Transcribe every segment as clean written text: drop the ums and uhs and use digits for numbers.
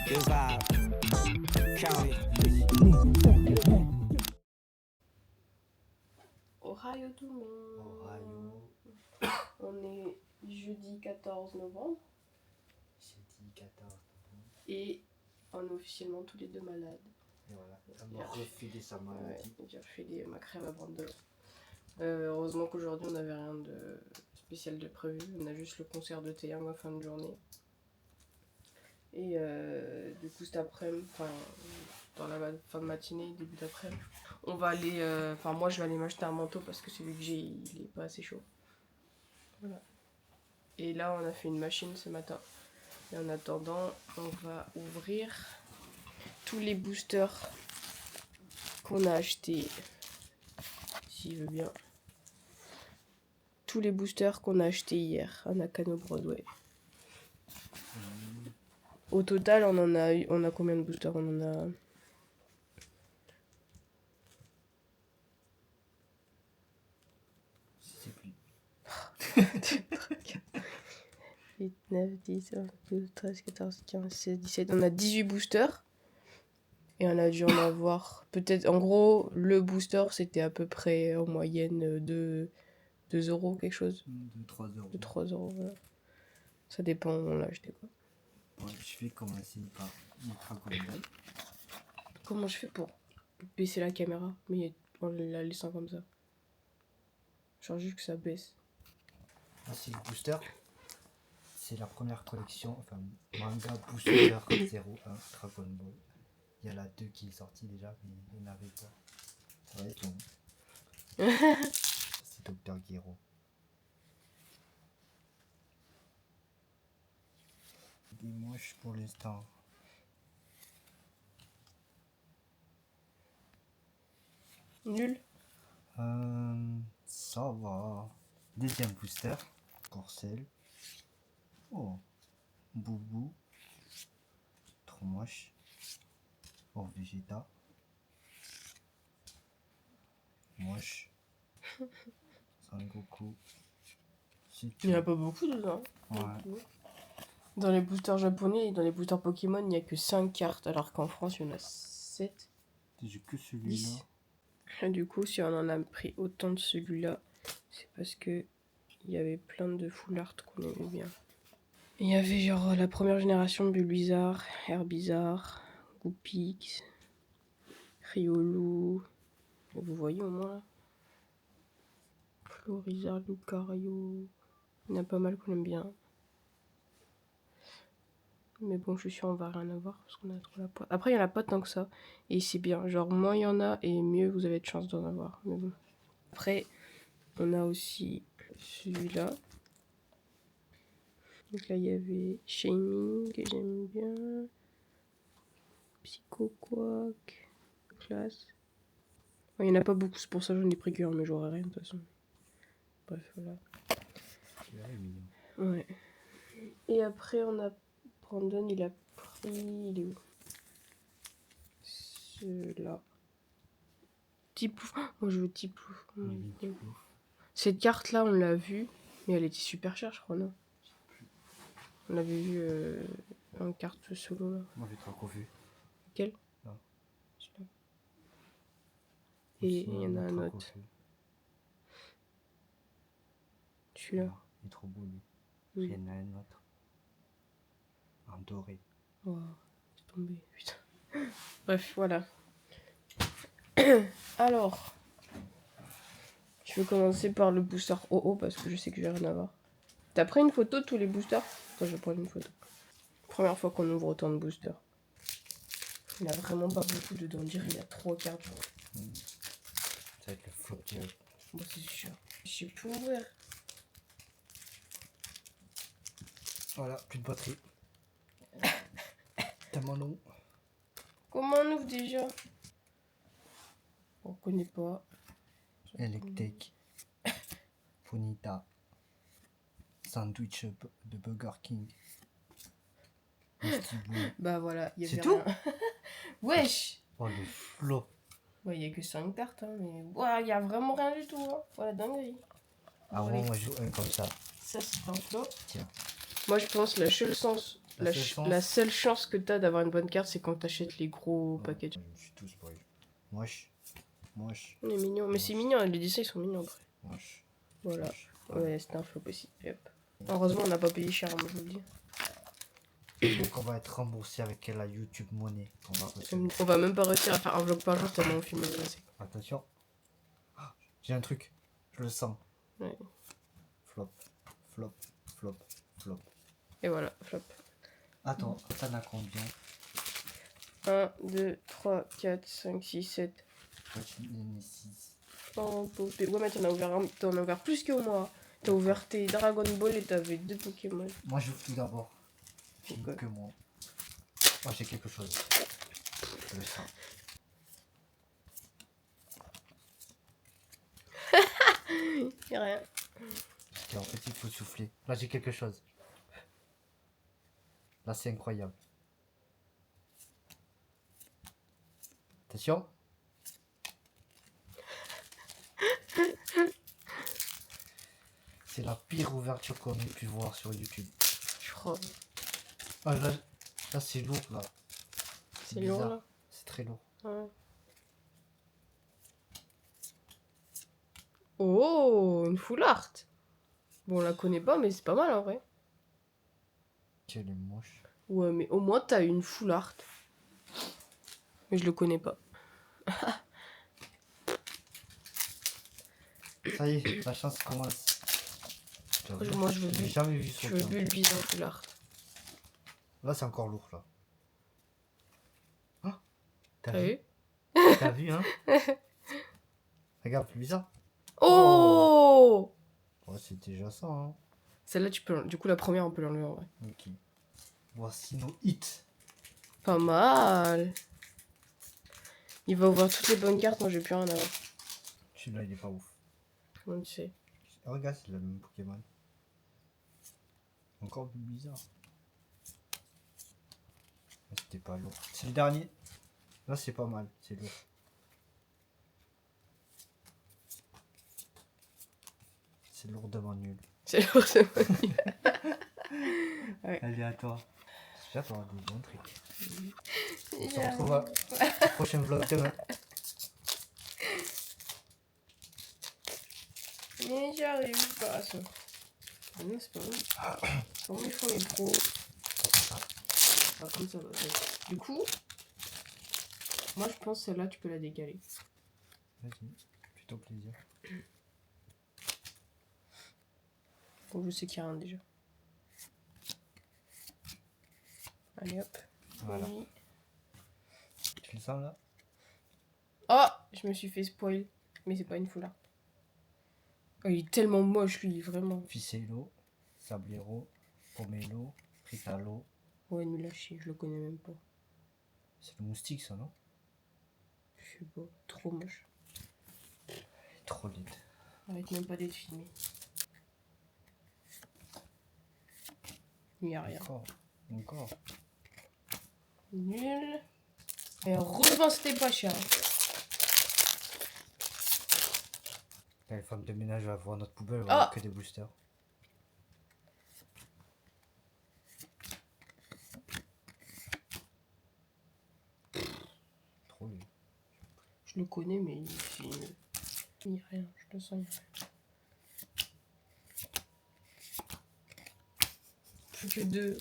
Good vibe. County. Ohio tout le monde. Ohio. On est jeudi 14 novembre. Jeudi 14 novembre. Et on est officiellement tous les deux malades. Et voilà, elle m'a refilé sa maladie. Ouais, j'ai refilé ma crème à Brando. Heureusement qu'aujourd'hui on n'avait rien de spécial de prévu. On a juste le concert de Taeyang en fin de journée. Et du coup cet après-midi, enfin dans la fin de matinée, début d'après-midi, on va aller, moi je vais aller m'acheter un manteau parce que celui que j'ai il est pas assez chaud. Voilà. Et là on a fait une machine ce matin. Et en attendant, on va ouvrir tous les boosters qu'on a achetés. S'il veut bien. Tous les boosters qu'on a achetés hier à Nakano Broadway. Au total, on a combien de boosters? On en a... Je sais plus. 8, 9, 10, 11, 12, 13, 14, 15, 16, 17. On a 18 boosters. Et on a dû en avoir... Peut-être, en gros, le booster, c'était à peu près en moyenne de 2 euros, quelque chose. De 3 euros. De 3 euros, voilà. Ça dépend où on l'a acheté, quoi. Ouais, je vais commencer par Dragon Ball. Comment je fais pour baisser la caméra? Mais en la laissant comme ça. Genre juste que ça baisse. Ah, c'est le booster. C'est la première collection, enfin, manga booster 01 Dragon Ball. Il y a la 2 qui est sortie déjà, mais il n'y en avait pas. Ça va être long. C'est Dr. Gero. Il est moche pour l'instant. Nul. Ça va. Deuxième booster. Corcel. Oh. Boubou. Trop moche. Oh, Vegeta. Moche. Son Goku. C'est tout. Il n'y en a pas beaucoup dedans. Ouais. Dans les boosters japonais et dans les boosters Pokémon, il n'y a que 5 cartes, alors qu'en France, il y en a 7. J'ai que 10. celui-là. Et du coup, si on en a pris autant de celui-là, c'est parce que il y avait plein de full art qu'on aimait bien. Il y avait genre la première génération de Bulbizarre, Herbizarre, Goupix, Riolu. Vous voyez au moins là. Florizarre, Lucario. Il y en a pas mal qu'on aime bien. Mais bon, je suis sûre on va rien avoir parce qu'on a trop la pote. Après, il n'y en a pas tant que ça. Et c'est bien. Genre, moins il y en a et mieux vous avez de chance d'en avoir. Mais bon. Après, on a aussi celui-là. Donc là, il y avait Shining, que j'aime bien. Psycho Quack. Classe. Il n'y en a pas beaucoup, c'est pour ça que j'en ai pris qu'un, mais j'aurais rien de toute façon. Bref, voilà. Celui-là est mignon. Ouais. Et après, on a... Brandon, il a pris... Il est où? Celui-là. Tiplouf. Oh, moi, je veux Tiplouf. Il est mignon. Cette carte-là, on l'a vue, mais elle était super chère, je crois, non? On l'avait vue en carte solo, là. Moi, j'ai trop confu. Quelle? Là. Celui-là. Et il y en a un autre. Confus. Celui-là. Non, il est trop beau, lui. Oui. Il y en a un autre. En doré. Wow, c'est tombé, putain. Bref, voilà. Alors, je vais commencer par le booster OO parce que je sais que je vais rien avoir. T'as pris une photo de tous les boosters? Attends, je vais prendre une photo. Première fois qu'on ouvre autant de boosters. Il n'y a vraiment pas beaucoup dedans. On dirait qu'il y a 3 cartes. Ça va être le flop direct. Bon, c'est sûr. Je sais plus ouvrir. Voilà, plus de batterie. Tellement long. Comment on ouvre déjà? On connaît pas. Electek. Bonita. Sandwich de Burger King. Misty Blue. Bah voilà, il y avait C'est tout? rien. Wesh! Oh, le flop. Ouais, il y a que 5 cartes, hein, mais ouais, il y a vraiment rien du tout. Hein. Voilà, dinguerie. Ah ouais, moi je joue un comme ça. Ça, c'est un flop. Tiens. Moi, je pense que la seule chance La seule chance que t'as d'avoir une bonne carte, c'est quand t'achètes les gros packages. Je me suis tout spoil. Moche. Moche. On est mignon, mais c'est Moche. mignon, les dessins ils sont mignons après. Moche. Voilà. Moche. Ouais, c'était un flop aussi. Yep. Heureusement, on n'a pas payé cher, moi je vous le dis. Donc on va être remboursé avec la YouTube monnaie qu'on va recevoir. On va même pas réussir à faire un vlog par jour tellement on filme assez. Attention. Ah, j'ai un truc. Je le sens. Ouais. Flop. Flop. Flop. Flop. Et voilà, flop. Attends, t'en as combien? 1, 2, 3, 4, 5, 6, 7. Toi, tu en as 6. Oh, ouais, mais t'en as ouvert plus que moi. T'as ouvert tes Dragon Ball et t'avais 2 Pokémon. Moi, j'ouvre tout d'abord. Pourquoi? Que moi. Moi, j'ai quelque chose. Je le sens. Y'a rien. Et en fait, il faut souffler. Là, j'ai quelque chose. Là, c'est incroyable. Attention. C'est la pire ouverture qu'on ait pu voir sur YouTube. Je crois. Ah, là c'est lourd, là. C'est lourd bizarre. là. C'est très lourd. Ouais. Oh, une full art. Bon, on la connaît pas, mais c'est pas mal en vrai. Quelle est moche. Ouais, mais au moins t'as une full art. Mais je le connais pas. Ça y est, la chance commence. Moi, je veux J'ai Bul- jamais vu Je ça. veux Bulbizarre en full art. Là, c'est encore lourd, là. Ah, t'as T'as vu? vu? T'as vu, hein? Regarde, plus bizarre. Oh, Ouais, c'est déjà ça, hein. Celle-là, tu peux. Du coup, la première, on peut l'enlever en vrai. Ok. Voici nos hits. Pas mal. Il va ouvrir toutes les bonnes cartes, moi j'ai plus rien à voir. Celui-là, il est pas ouf. Comment tu sais? Ah, regarde, c'est le même Pokémon. Encore plus bizarre. Ah, c'était pas lourd. C'est le dernier. Là, c'est pas mal. C'est lourd. C'est lourdement nul. C'est lourd, c'est pas nul. Allez, à toi. J'espère que t'auras des bons trucs. On se retrouve au prochain vlog demain. Mais j'arrive pas à ça. Ah non, c'est pas bon. Comment ils font les pros? Ah, comme ça va. Du coup, moi je pense que celle-là, tu peux la décaler. Vas-y, plutôt plaisir. Bon, je sais qu'il y a rien déjà. Allez hop. Voilà. Oui. Tu le sens là? Oh, je me suis fait spoil. Mais c'est pas une full art. Oh, il est tellement moche lui, vraiment. Ficello, Sablero, Pomelo, Fritalo. Ouais, nul à chier, je le connais même pas. C'est le moustique ça, non? Je sais pas, trop moche. Il est trop laid. Arrête même pas d'être filmé. Il y a rien. Encore. Nul. Et heureusement c'était pas cher. Là, les femmes de ménage vont voir notre poubelle, on va avoir que des boosters. Trop laid. Je le connais mais il y a rien, je le sens, il y a rien. Plus que 2.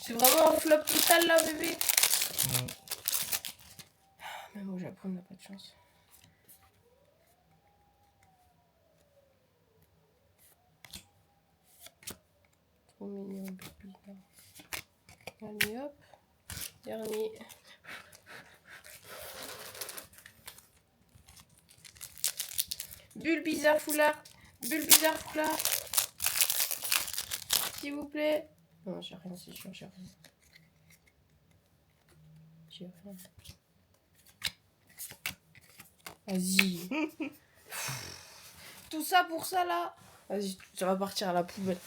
C'est vraiment un flop total là bébé. Même au Japon on n'a pas de chance. Trop mignon, bébé. Allez hop. Dernier. Bulbizarre foulard. Bulbizarre foulard. S'il vous plaît. Non, j'ai rien, c'est sûr, j'ai rien. J'ai rien. Vas-y. Tout ça pour ça là. Vas-y, ça va partir à la poubelle.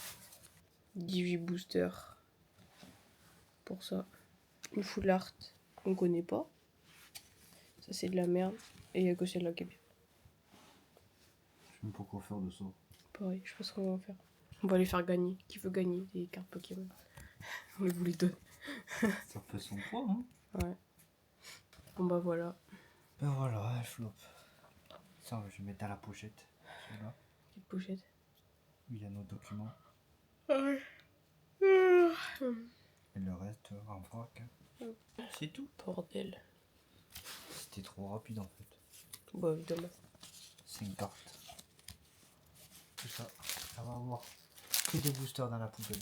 18 boosters. Pour ça. Une full art qu'on connaît pas. Ça c'est de la merde. Et il y a que celle-là qui est bien. Je sais même pas quoi faire de ça. Pareil, je sais pas ce qu'on va en faire. On va les faire gagner. Qui veut gagner des cartes Pokémon? On vous les donne. Ça fait son poids, hein. Ouais. Bon bah voilà. Ben voilà, elle flop. Ça, je vais mettre dans la pochette. Celui-là. Petite pochette. Où il y a nos documents. Ouais. Et le reste en vrac. C'est tout. Bordel. C'était trop rapide en fait. Bon, évidemment. 5 cartes. Tout ça, ça va avoir que des boosters dans la poubelle.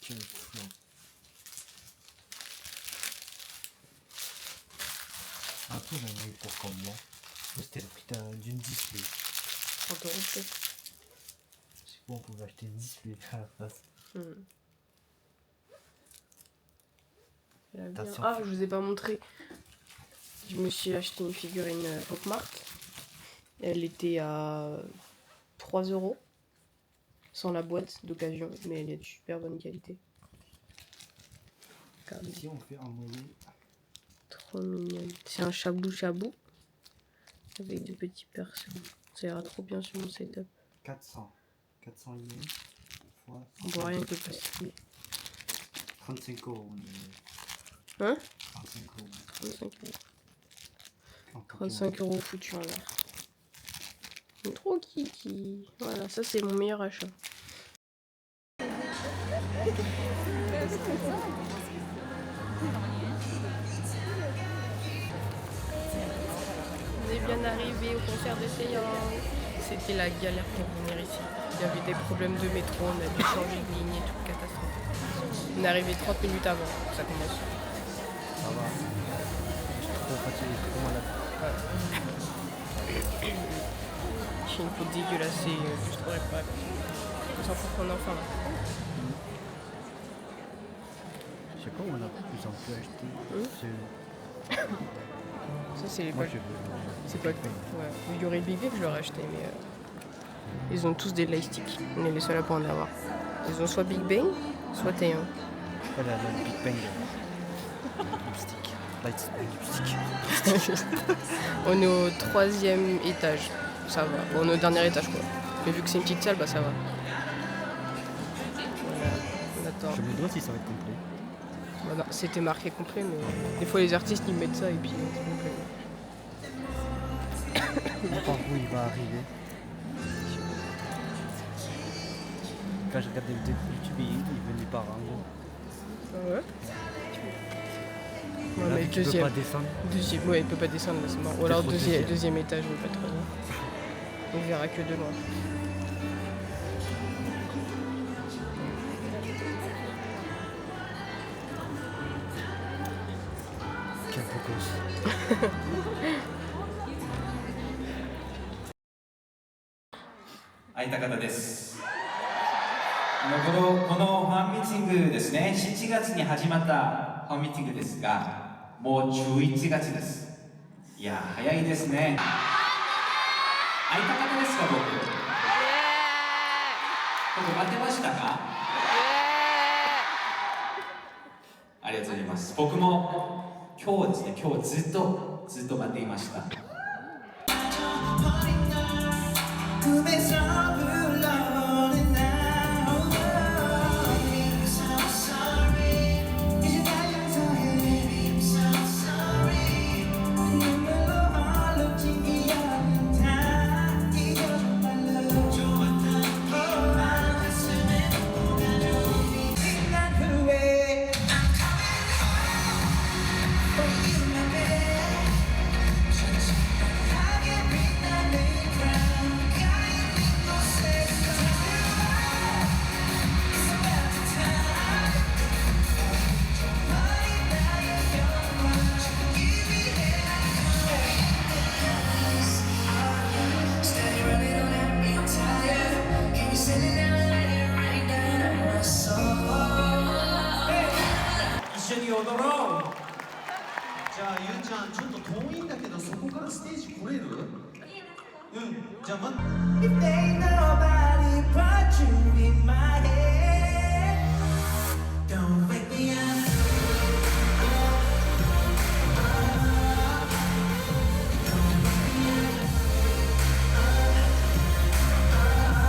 Quel flop. Un peu j'en ai eu pour combien? C'était le prix d'une display. 30 € peut-être. C'est quoi, on pouvait acheter une display à la place. Elle a bien- Attention. Ah, je vous ai pas montré. Je me suis acheté une figurine Pokemart. Elle était à 3 € sans la boîte d'occasion, mais elle est de super bonne qualité. Ici on fait en moyenne. Trop mignonne. C'est un chabou avec des petits persos. Ça ira trop bien sur mon setup. 400 yens fois On voit rien que pas stylé. 35 €. Hein? 35 €. 35 €. En 35 € foutu en l'air. Trop kiki. Voilà, ça c'est mon meilleur achat. On est bien arrivé au concert de Taeyang. C'était la galère pour venir ici. Il y avait des problèmes de métro, on a dû changer de ligne et toute catastrophe. On est arrivé 30 minutes avant que ça commence. Ça va. Je suis trop fatigué, trop malade. J'ai une peau dégueulasse et juste trop réparable. On s'en fout qu'on en fin là. Je sais pas où on a plus en plus acheté. Ça c'est les Moi poches. je veux. C'est pas que. Ouais. Il y aurait Big Big, je l'aurais acheté, mais ils ont tous des lightsticks. On est les seuls à pas en avoir. Ils ont soit Big Bang, soit Taeyang. Voilà, le Big Bang. Lipstick. Lipstick. On est au 3e étage. Ça va. Bon, on est au dernier étage quoi. Mais vu que c'est une petite salle, bah ça va. Voilà. On attend. Je me demande si ça va être complet. Bah non, c'était marqué complet, mais des fois les artistes ils mettent ça et puis c'est complet. Par où il va arriver. Quand je regardais le YouTube, il venait par en haut. Ah ouais. Ouais, Là, mais vu qu'il peut deuxième. pas descendre. Deuxième. Ouais, il peut pas descendre là, c'est mort. Ou alors trop deuxième deuxième. étage, mais pas trop loin. On verra que de loin. Quel beau gosse. 空いた方です。このファンミーティングですね、7月に始まったファンミーティングですが、もう11月です。いや、早いですね。空いた方ですか、僕待ってましたか？ありがとうございます。僕も今日ですね、今日ずっと待っていました。一緒に踊ろう。じゃあゆうちゃんちょっと遠いんだけどそこからステージ来れる？じゃあ待って。If ain't nobody but you in my head, don't wake me up. Don't wake me up.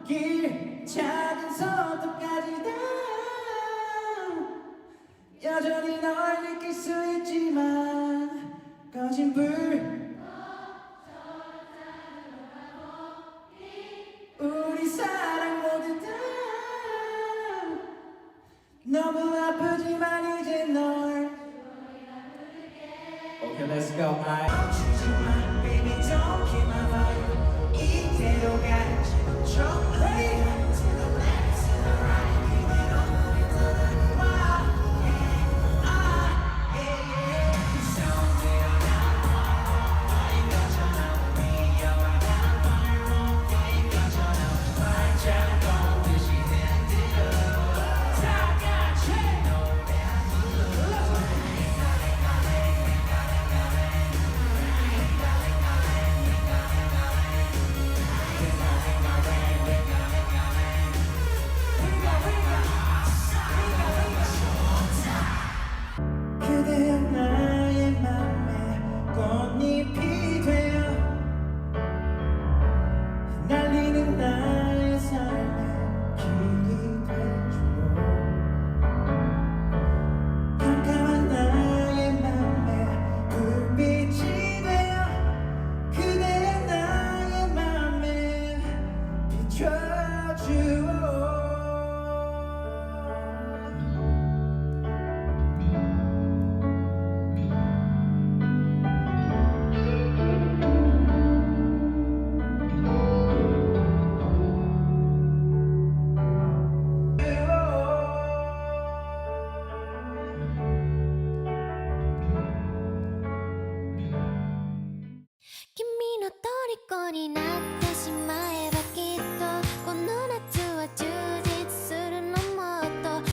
길 작은 서도까지 다 여전히 널 느낄 수 있지만 꺼진 불 우리 사랑 모두 다 너무 아프지만 이제 널 Okay, let's go. 멈추지마, baby, don't keep my fire. 이대로 가지 멈춰. Play to the left, to the right, keep it on into the wild. Yeah, yeah. Somewhere now, 너인 것처럼 위험한 발로 너인 것처럼 발자국 듯이 흔들어. 다 같이 노래 한 불러. 그대여 나의 맘에 꽃잎이 되어 날리는 나의 삶의 길이 되주어 깜깜한 나의 맘에 불빛이 되어 그대여 나의 맘에 비춰주어君の虜になって